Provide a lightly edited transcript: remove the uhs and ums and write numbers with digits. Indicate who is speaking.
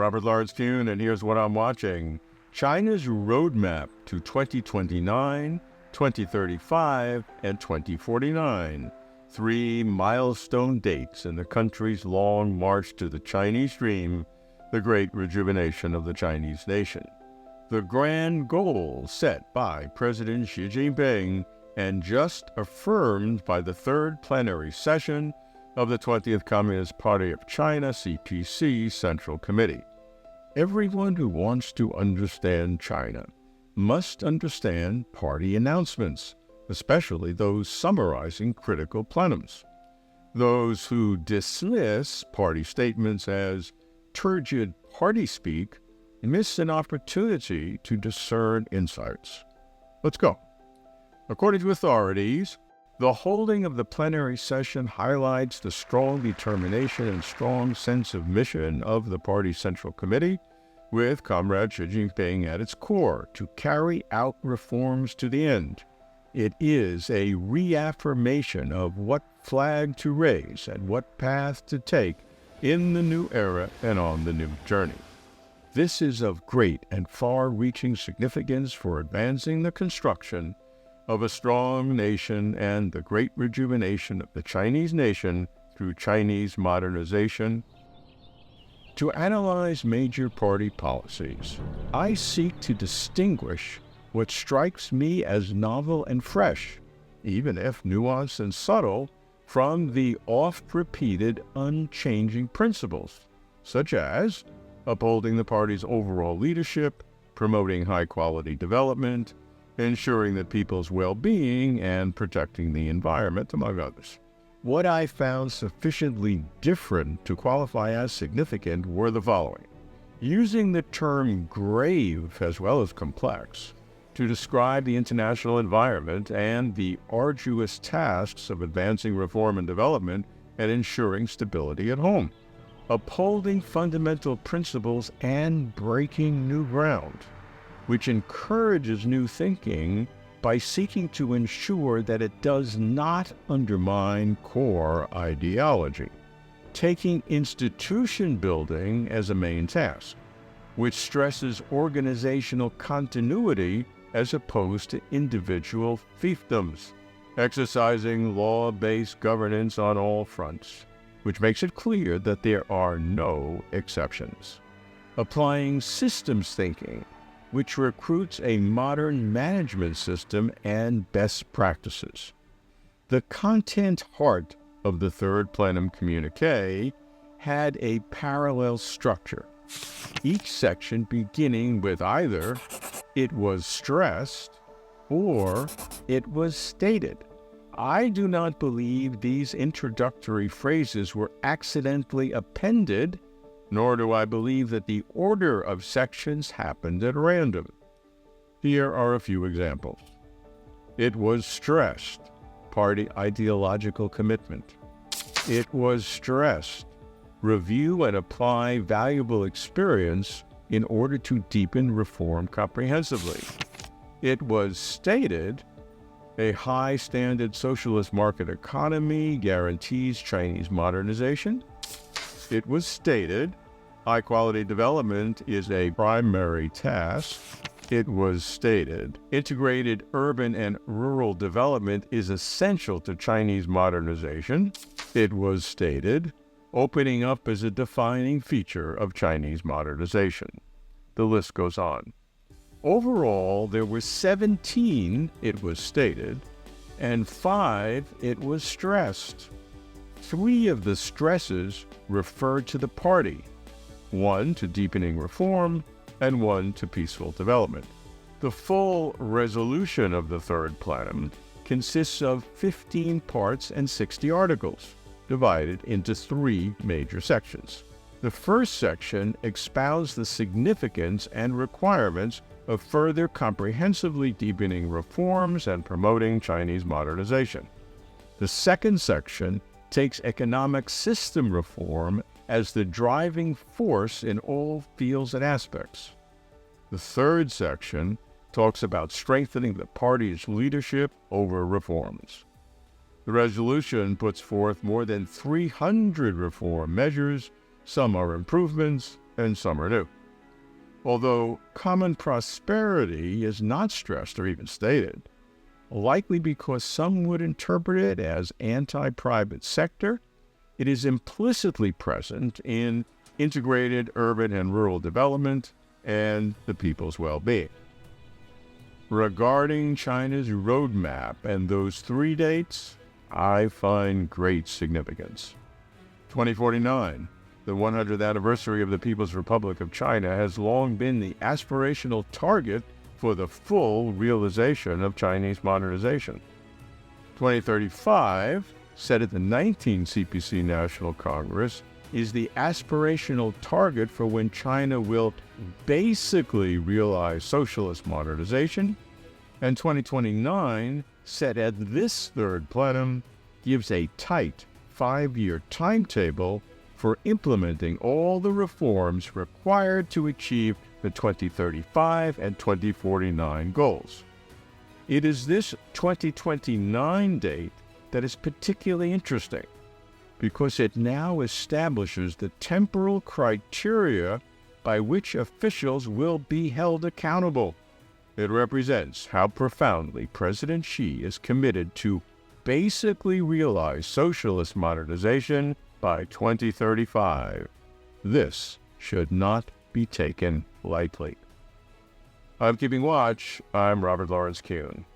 Speaker 1: Robert Lawrence Kuhn, and here's what I'm watching. China's roadmap to 2029, 2035, and 2049. 3 milestone dates in the country's long march to the Chinese dream, the great rejuvenation of the Chinese nation. The grand goal set by President Xi Jinping and just affirmed by the third plenary session of the 20th Communist Party of China (CPC) Central Committee. Everyone who wants to understand China must understand party announcements, especially those summarizing critical plenums. Those who dismiss party statements as turgid party speak miss an opportunity to discern insights. Let's go. According to authorities, the holding of the plenary session highlights the strong determination and strong sense of mission of the party's Central Committee, with Comrade Xi Jinping at its core, to carry out reforms to the end. It is a reaffirmation of what flag to raise and what path to take in the new era and on the new journey. This is of great and far-reaching significance for advancing the construction of a strong nation and the great rejuvenation of the Chinese nation through Chinese modernization. To analyze major party policies, I seek to distinguish what strikes me as novel and fresh, even if nuanced and subtle, from the oft-repeated, unchanging principles, such as upholding the party's overall leadership, promoting high-quality development, ensuring that people's well-being, and protecting the environment, among others. What I found sufficiently different to qualify as significant were the following. Using the term grave as well as complex to describe the international environment and the arduous tasks of advancing reform and development and ensuring stability at home. Upholding fundamental principles and breaking new ground, which encourages new thinking by seeking to ensure that it does not undermine core ideology. Taking institution building as a main task, which stresses organizational continuity as opposed to individual fiefdoms. Exercising law-based governance on all fronts, which makes it clear that there are no exceptions. Applying systems thinking, which recruits a modern management system and best practices. The content heart of the third plenum communique had a parallel structure, each section beginning with either "it was stressed" or "it was stated." I do not believe these introductory phrases were accidentally appended, nor do I believe that the order of sections happened at random. Here are a few examples. It was stressed, party ideological commitment. It was stressed, review and apply valuable experience in order to deepen reform comprehensively. It was stated, a high-standard socialist market economy guarantees Chinese modernization. It was stated, high-quality development is a primary task. It was stated, integrated urban and rural development is essential to Chinese modernization. It was stated, opening up is a defining feature of Chinese modernization. The list goes on. Overall, there were 17 "it was stated" and 5 "it was stressed." 3 of the stresses referred to the party, 1 to deepening reform, and 1 to peaceful development. The full resolution of the third plenum consists of 15 parts and 60 articles, divided into 3 major sections. The first section expounds the significance and requirements of further comprehensively deepening reforms and promoting Chinese modernization. The second section takes economic system reform as the driving force in all fields and aspects. The third section talks about strengthening the party's leadership over reforms. The resolution puts forth more than 300 reform measures. Some are improvements, and some are new. Although common prosperity is not stressed or even stated, likely because some would interpret it as anti-private sector, it is implicitly present in integrated urban and rural development and the people's well-being. Regarding China's roadmap and those 3 dates, I find great significance. 2049, the 100th anniversary of the People's Republic of China, has long been the aspirational target for the full realization of Chinese modernization. 2035, set at the 19th CPC National Congress, is the aspirational target for when China will basically realize socialist modernization, and 2029, set at this third plenum, gives a tight 5-year timetable for implementing all the reforms required to achieve the 2035 and 2049 goals. It is this 2029 date that is particularly interesting, because it now establishes the temporal criteria by which officials will be held accountable. It represents how profoundly President Xi is committed to basically realize socialist modernization by 2035. This should not be taken lightly. I'm keeping watch. I'm Robert Lawrence Kuhn.